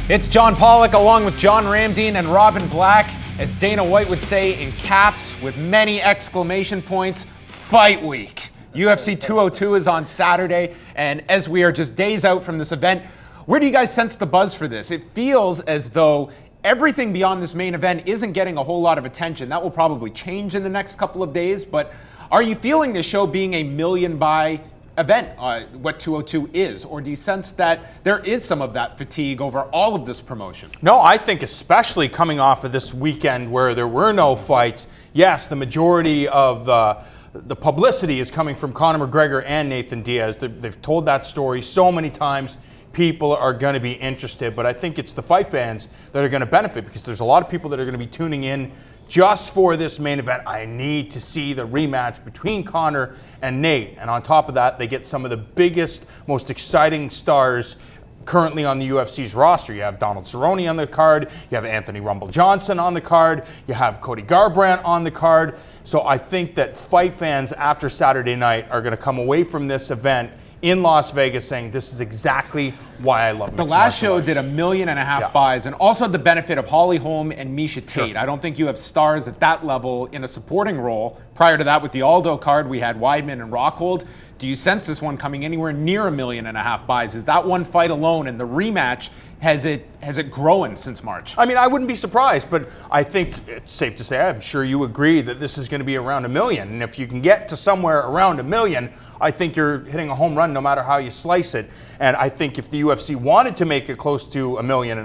It's John Pollock along with John Ramdeen and Robin Black, as Dana White would say in caps with many exclamation points, Fight Week. UFC 202 is on Saturday, and as we are just days out from this event, where do you guys sense the buzz for this? It feels as though everything beyond this main event isn't getting a whole lot of attention. That will probably change in the next couple of days, but are you feeling this show being a million-buy event, what 202 is, or do you sense that there is some of that fatigue over all of this promotion? No, I think especially coming off of this weekend where there were no fights, yes, the majority of the publicity is coming from Conor McGregor and Nathan Diaz. They've told that story so many times. People are going to be interested, but I think it's the fight fans that are going to benefit because there's a lot of people that are going to be tuning in just for this main event. I need to see the rematch between Conor and Nate. And on top of that, they get some of the biggest, most exciting stars currently on the UFC's roster. You have Donald Cerrone on the card. You have Anthony Rumble Johnson on the card. You have Cody Garbrandt on the card. So I think that fight fans after Saturday night are going to come away from this event in Las Vegas saying this is exactly why I love it. The last show did 1.5 million buys, and also the benefit of Holly Holm and Miesha Tate. Sure. I don't think you have stars at that level in a supporting role. Prior to that, with the Aldo card, we had Weidman and Rockhold. Do you sense this one coming anywhere near 1.5 million buys? Is that one fight alone and the rematch, has it grown since March? I mean, I wouldn't be surprised, but I think it's safe to say, I'm sure you agree that this is going to be around 1 million. And if you can get to somewhere around 1 million, I think you're hitting a home run no matter how you slice it. And I think if the UFC wanted to make it close to 1.5 million,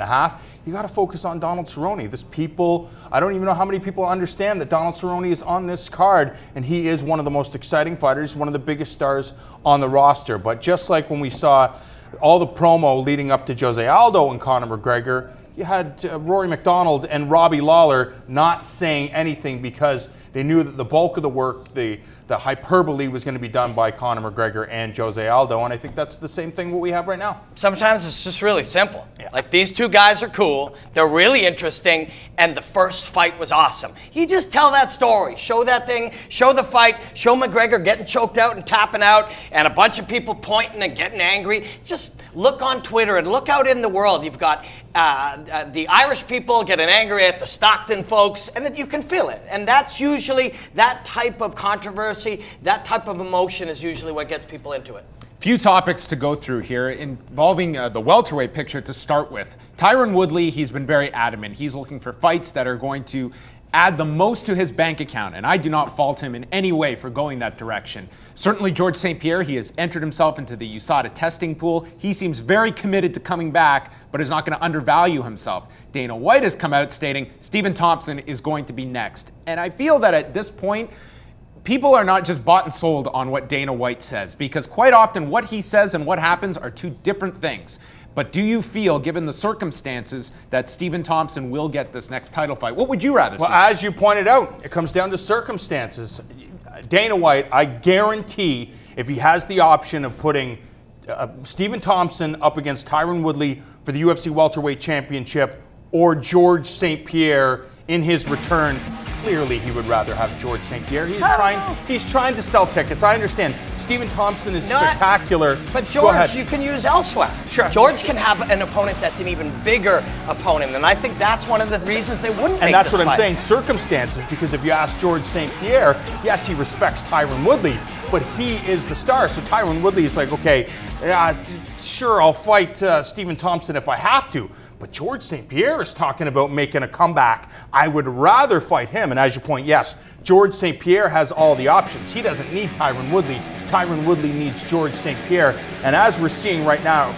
you got to focus on Donald Cerrone. I don't even know how many people understand that Donald Cerrone is on this card, and he is one of the most exciting fighters, one of the biggest stars on the roster. But just like when we saw all the promo leading up to Jose Aldo and Conor McGregor, you had Rory McDonald and Robbie Lawler not saying anything because they knew that the bulk of the work, the hyperbole was going to be done by Conor McGregor and Jose Aldo, and I think that's the same thing what we have right now. Sometimes it's just really simple. Yeah. Like, these two guys are cool, they're really interesting, and the first fight was awesome. You just tell that story, show that thing, show the fight, show McGregor getting choked out and tapping out, and a bunch of people pointing and getting angry. Just look on Twitter and look out in the world. You've got the Irish people getting angry at the Stockton folks, and you can feel it. And that's usually that type of controversy, that type of emotion is usually what gets people into it. Few topics to go through here involving the welterweight picture to start with. Tyron Woodley, he's been very adamant. He's looking for fights that are going to add the most to his bank account, and I do not fault him in any way for going that direction. Certainly George St-Pierre, he has entered himself into the USADA testing pool. He seems very committed to coming back, but is not going to undervalue himself. Dana White has come out stating Stephen Thompson is going to be next. And I feel that at this point, people are not just bought and sold on what Dana White says, because quite often what he says and what happens are two different things. But do you feel, given the circumstances, that Stephen Thompson will get this next title fight? What would you rather see? Well, as you pointed out, it comes down to circumstances. Dana White, I guarantee, if he has the option of putting Stephen Thompson up against Tyron Woodley for the UFC welterweight championship or George St-Pierre in his return, clearly he would rather have George St-Pierre. He's trying to sell tickets. I understand. Stephen Thompson is spectacular. But George, you can use elsewhere. Sure. George can have an opponent that's an even bigger opponent, and I think that's one of the reasons they wouldn't make And that's this what I'm fight. saying, circumstances, because if you ask George St-Pierre, yes, he respects Tyron Woodley, but he is the star. So Tyron Woodley is like, okay, sure, I'll fight Stephen Thompson if I have to. But George St-Pierre is talking about making a comeback. I would rather fight him. And as you point, yes, George St-Pierre has all the options. He doesn't need Tyron Woodley. Tyron Woodley needs George St-Pierre. And as we're seeing right now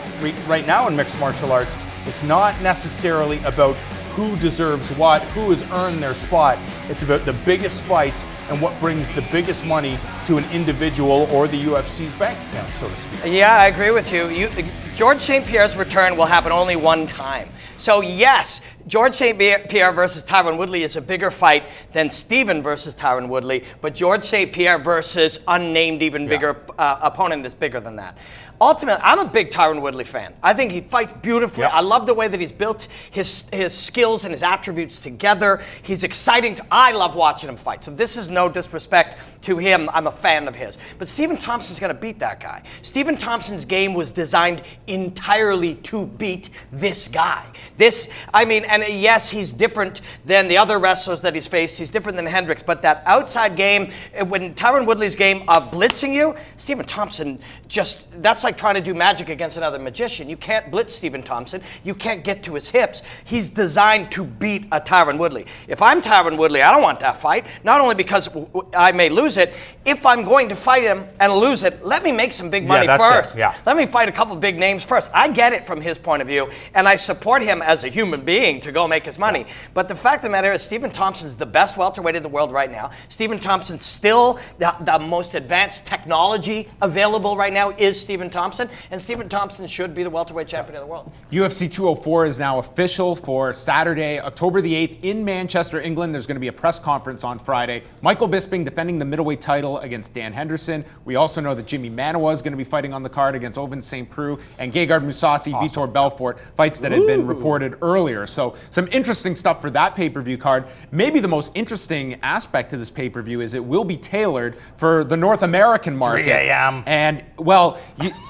in mixed martial arts, it's not necessarily about who deserves what, who has earned their spot. It's about the biggest fights and what brings the biggest money to an individual or the UFC's bank account, so to speak. Yeah, I agree with you. George St-Pierre's return will happen only one time. So yes, George St-Pierre versus Tyron Woodley is a bigger fight than Stephen versus Tyron Woodley, but George St-Pierre versus unnamed even bigger opponent is bigger than that. Ultimately, I'm a big Tyron Woodley fan. I think he fights beautifully. Yep. I love the way that he's built his skills and his attributes together. He's exciting. I love watching him fight. So this is no disrespect to him. I'm a fan of his. But Stephen Thompson's going to beat that guy. Stephen Thompson's game was designed entirely to beat this guy. And yes, he's different than the other wrestlers that he's faced. He's different than Hendricks, but that outside game, when Tyron Woodley's game of blitzing you, Stephen Thompson that's like trying to do magic against another magician. You can't blitz Stephen Thompson. You can't get to his hips. He's designed to beat a Tyron Woodley. If I'm Tyron Woodley, I don't want that fight, not only because I may lose it. If I'm going to fight him and lose it, let me make some big money first. Let me fight a couple big names first. I get it from his point of view, and I support him as a human being to go make his money. But the fact of the matter is, Stephen Thompson's the best welterweight in the world right now. Stephen Thompson's still the most advanced technology available right now is Stephen Thompson, and Stephen Thompson should be the welterweight champion of the world. UFC 204 is now official for Saturday, October the 8th in Manchester, England. There's going to be a press conference on Friday. Michael Bisping defending the middleweight title against Dan Henderson. We also know that Jimmy Manawa is going to be fighting on the card against Ovince St. Preux, and Gegard Mousasi, Vitor Belfort, fights that had been reported earlier. So some interesting stuff for that pay-per-view card. Maybe the most interesting aspect to this pay-per-view is it will be tailored for the North American market. 3 a.m. And, well,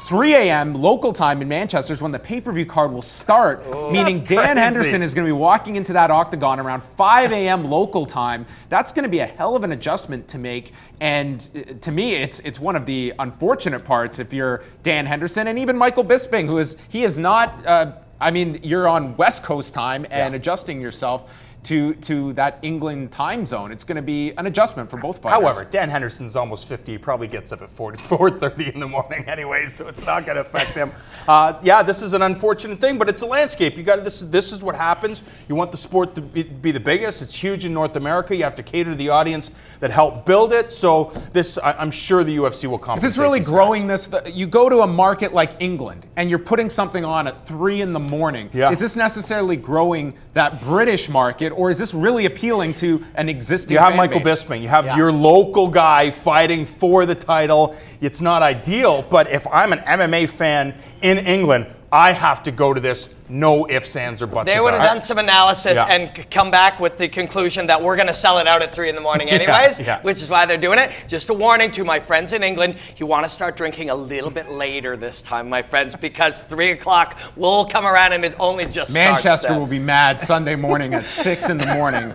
3 a.m. local time in Manchester is when the pay-per-view card will start, meaning Dan Henderson is going to be walking into that octagon around 5 a.m. local time. That's going to be a hell of an adjustment to make, and to me, it's one of the unfortunate parts if you're Dan Henderson and even Michael Bisping, he is not, you're on West Coast time and adjusting yourself to that England time zone. It's going to be an adjustment for both fighters. However, Dan Henderson's almost 50. He probably gets up at 4:30 in the morning anyway, so it's not going to affect him. This is an unfortunate thing, but it's a landscape. You got this is what happens. You want the sport to be the biggest. It's huge in North America. You have to cater to the audience that helped build it. So I'm sure the UFC will compensate. Is this really growing this? You go to a market like England and you're putting something on at 3 in the morning. Yeah. Is this necessarily growing that British market, or is this really appealing to an existing You have fan Michael base? Bisping. You have your local guy fighting for the title. It's not ideal, but if I'm an MMA fan in England, I have to go to this. No ifs, ands, or buts. They would have done some analysis and come back with the conclusion that we're going to sell it out at 3 in the morning anyways, which is why they're doing it. Just a warning to my friends in England, you want to start drinking a little bit later this time, my friends, because 3 o'clock will come around and it only just starts. Manchester will be mad Sunday morning at 6 in the morning.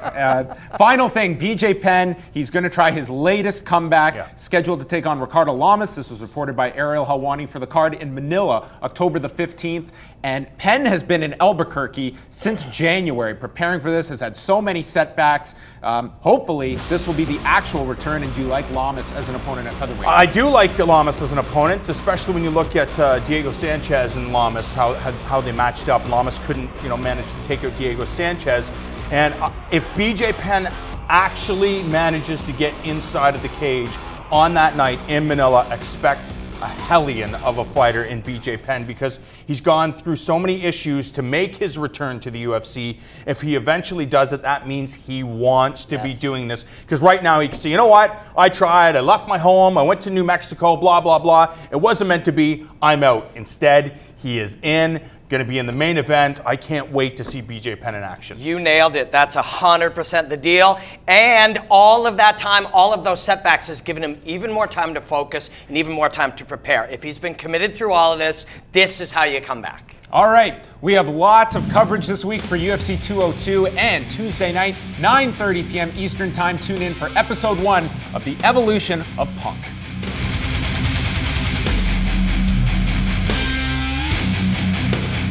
Final thing, BJ Penn, he's going to try his latest comeback, scheduled to take on Ricardo Lamas. This was reported by Ariel Helwani for the card in Manila, October the 15th. And Penn has been in Albuquerque since January, preparing for this, has had so many setbacks. Hopefully, this will be the actual return. And do you like Lamas as an opponent at featherweight? I do like Lamas as an opponent, especially when you look at Diego Sanchez and Lamas, how they matched up. Lamas couldn't, manage to take out Diego Sanchez. And if BJ Penn actually manages to get inside of the cage on that night in Manila, expect a hellion of a fighter in BJ Penn, because he's gone through so many issues to make his return to the UFC. If he eventually does it, that means he wants to be doing this. Because right now he can say, you know what? I tried. I left my home. I went to New Mexico, blah, blah, blah. It wasn't meant to be. I'm out. Instead, he is in. Going to be in the main event. I can't wait to see BJ Penn in action. You nailed it. That's 100% the deal. And all of that time, all of those setbacks has given him even more time to focus and even more time to prepare. If he's been committed through all of this, this is how you come back. All right, we have lots of coverage this week for UFC 202, and Tuesday night, 9:30 p.m. Eastern Time. Tune in for episode 1 of The Evolution of Punk.